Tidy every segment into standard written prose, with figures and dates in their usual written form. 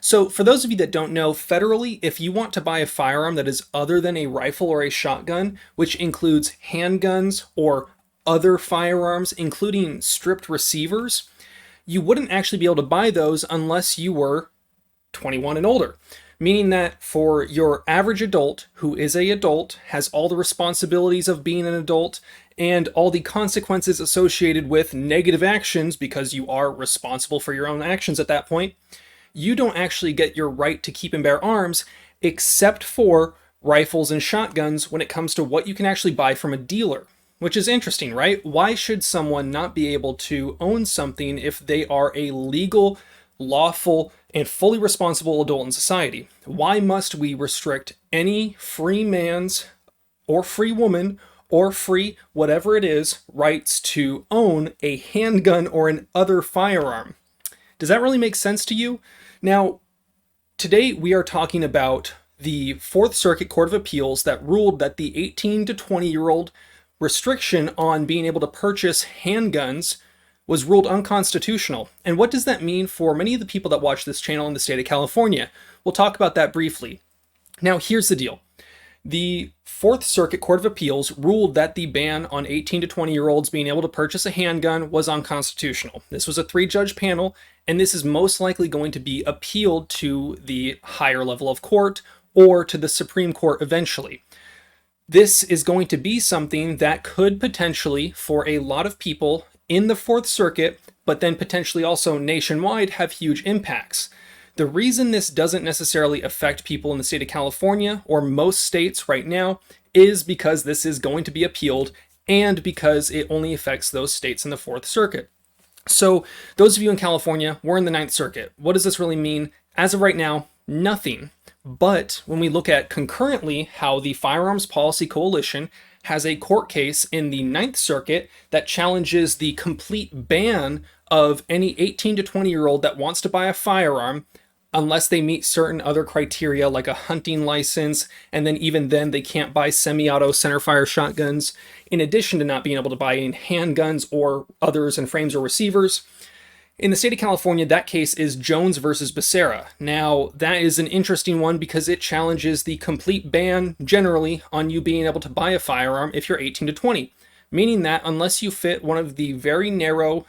So, for those of you that don't know, federally, if you want to buy a firearm that is other than a rifle or a shotgun, which includes handguns or other firearms, including stripped receivers, you wouldn't actually be able to buy those unless you were 21 and older. Meaning that for your average adult who is a adult, has all the responsibilities of being an adult, and all the consequences associated with negative actions because you are responsible for your own actions at that point, you don't actually get your right to keep and bear arms except for rifles and shotguns when it comes to what you can actually buy from a dealer. Which is interesting, right? Why should someone not be able to own something if they are a legal, lawful, and fully responsible adult in society? Why must we restrict any free man's or free woman or free whatever it is rights to own a handgun or an other firearm? Does that really make sense to you? Now, today we are talking about the Fourth Circuit Court of Appeals that ruled that the 18 to 20-year-old restriction on being able to purchase handguns was ruled unconstitutional. And what does that mean for many of the people that watch this channel in the state of California? We'll talk about that briefly. Now, here's the deal. The Fourth Circuit Court of Appeals ruled that the ban on 18 to 20-year-olds being able to purchase a handgun was unconstitutional. This was a 3-judge panel, and this is most likely going to be appealed to the higher level of court or to the Supreme Court eventually. This is going to be something that could potentially, for a lot of people in the Fourth Circuit, but then potentially also nationwide, have huge impacts. The reason this doesn't necessarily affect people in the state of California or most states right now is because this is going to be appealed and because it only affects those states in the Fourth Circuit. So those of you in California, we're in the Ninth Circuit. What does this really mean? As of right now, nothing. But when we look at concurrently how the Firearms Policy Coalition has a court case in the Ninth Circuit that challenges the complete ban of any 18 to 20-year-old that wants to buy a firearm unless they meet certain other criteria like a hunting license, and then even then they can't buy semi-auto centerfire shotguns, in addition to not being able to buy any handguns or others in frames or receivers. In the state of California, that case is Jones versus Becerra. Now, that is an interesting one because it challenges the complete ban generally on you being able to buy a firearm if you're 18 to 20, meaning that unless you fit one of the very narrow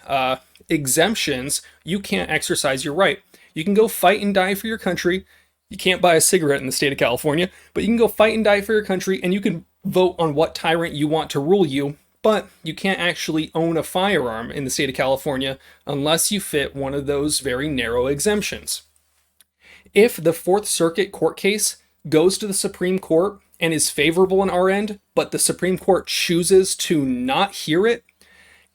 exemptions, you can't exercise your right. You can go fight and die for your country. You can't buy a cigarette in the state of California, but you can go fight and die for your country, and you can vote on what tyrant you want to rule you. But you can't actually own a firearm in the state of California unless you fit one of those very narrow exemptions. If the Fourth Circuit court case goes to the Supreme Court and is favorable on our end, but the Supreme Court chooses to not hear it,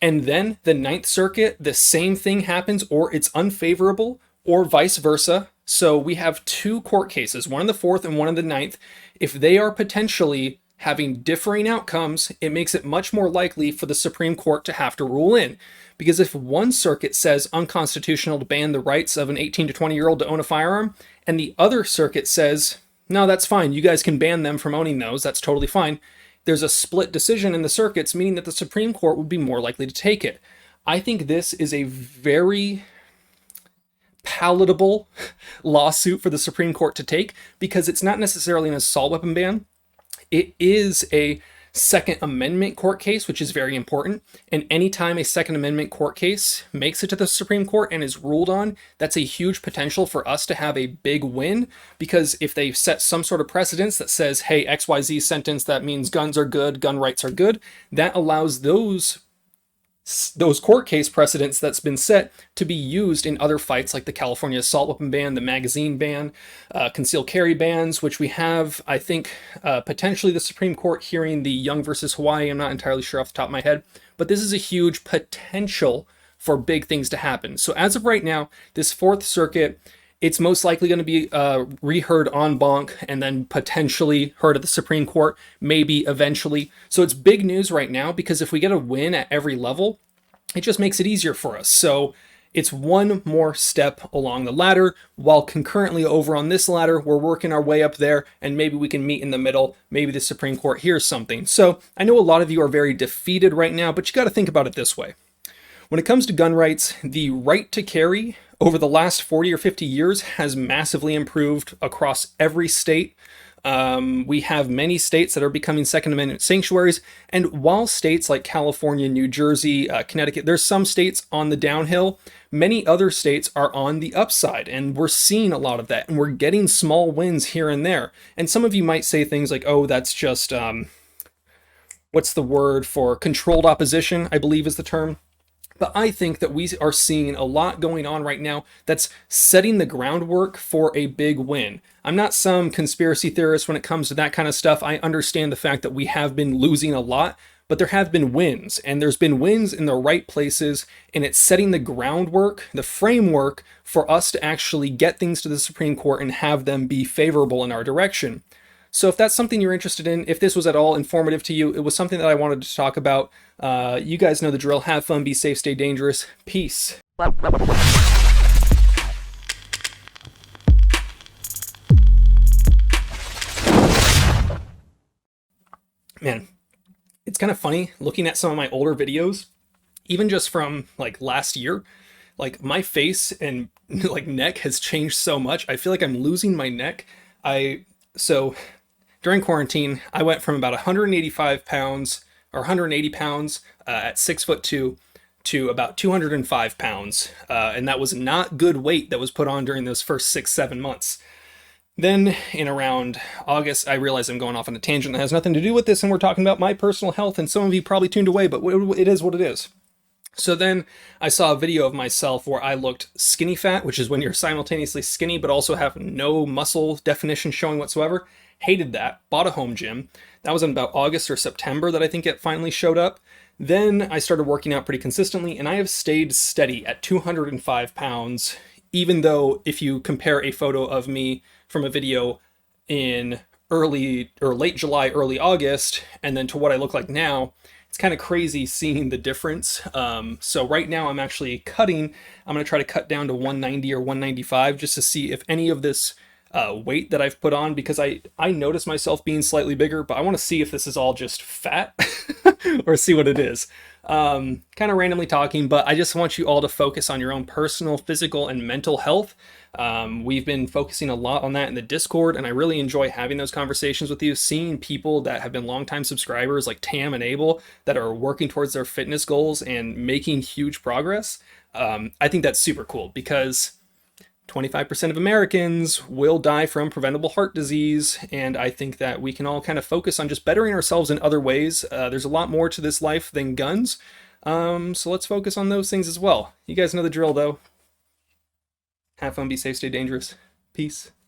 and then the Ninth Circuit, the same thing happens, or it's unfavorable, or vice versa. So we have 2 court cases, one in the Fourth and one in the Ninth. If they are potentially having differing outcomes, it makes it much more likely for the Supreme Court to have to rule in. Because if one circuit says unconstitutional to ban the rights of an 18 to 20-year-old to own a firearm, and the other circuit says, no, that's fine, you guys can ban them from owning those, that's totally fine, there's a split decision in the circuits, meaning that the Supreme Court would be more likely to take it. I think this is a very palatable lawsuit for the Supreme Court to take because it's not necessarily an assault weapon ban. It is a Second Amendment court case, which is very important. And anytime a Second Amendment court case makes it to the Supreme Court and is ruled on, that's a huge potential for us to have a big win. Because if they set some sort of precedence that says, hey, XYZ sentence, that means guns are good, gun rights are good, that allows those court case precedents that's been set to be used in other fights like the California assault weapon ban, the magazine ban, concealed carry bans, which we have, I think, potentially the Supreme Court hearing the Young versus Hawaii. I'm not entirely sure off the top of my head, but this is a huge potential for big things to happen. So as of right now, this Fourth Circuit, it's most likely going to be reheard en banc and then potentially heard at the Supreme Court, maybe eventually. So it's big news right now because if we get a win at every level, it just makes it easier for us. So it's one more step along the ladder, while concurrently over on this ladder, we're working our way up there, and maybe we can meet in the middle. Maybe the Supreme Court hears something. So I know a lot of you are very defeated right now, but you got to think about it this way. When it comes to gun rights, the right to carry over the last 40 or 50 years has massively improved across every state. We have many states that are becoming Second Amendment sanctuaries. And while states like California, New Jersey, Connecticut, there's some states on the downhill, many other states are on the upside. And we're seeing a lot of that. And we're getting small wins here and there. And some of you might say things like, oh, that's just, what's the word for controlled opposition, I believe is the term. But I think that we are seeing a lot going on right now that's setting the groundwork for a big win. I'm not some conspiracy theorist when it comes to that kind of stuff. I understand the fact that we have been losing a lot, but there have been wins, and there's been wins in the right places, and it's setting the groundwork, the framework for us to actually get things to the Supreme Court and have them be favorable in our direction. So if that's something you're interested in, if this was at all informative to you, it was something that I wanted to talk about. You guys know the drill. Have fun, be safe, stay dangerous. Peace. Man, it's kind of funny looking at some of my older videos, even just from like last year. Like my face and like neck has changed so much. I feel like I'm losing my neck. So during quarantine, I went from about 185 pounds or 180 pounds at 6'2" to about 205 pounds. And that was not good weight that was put on during those first 6-7 months. Then in around August, I realized I'm going off on a tangent that has nothing to do with this, and we're talking about my personal health, and some of you probably tuned away, but it is what it is. So then I saw a video of myself where I looked skinny fat, which is when you're simultaneously skinny but also have no muscle definition showing whatsoever. Hated that. Bought a home gym. That was in about August or September that I think it finally showed up. Then I started working out pretty consistently, and I have stayed steady at 205 pounds, even though if you compare a photo of me from a video in early or late July, early August, and then to what I look like now, it's kind of crazy seeing the difference. So right now I'm actually cutting. I'm going to try to cut down to 190 or 195 just to see if any of this weight that I've put on, because I notice myself being slightly bigger, but I want to see if this is all just fat or see what it is. Kind of randomly talking, but I just want you all to focus on your own personal, physical, and mental health. We've been focusing a lot on that in the Discord, and I really enjoy having those conversations with you, seeing people that have been longtime subscribers like Tam and Abel that are working towards their fitness goals and making huge progress. I think that's super cool because 25% of Americans will die from preventable heart disease, and I think that we can all kind of focus on just bettering ourselves in other ways. There's a lot more to this life than guns, so let's focus on those things as well. You guys know the drill, though. Have fun, be safe, stay dangerous. Peace.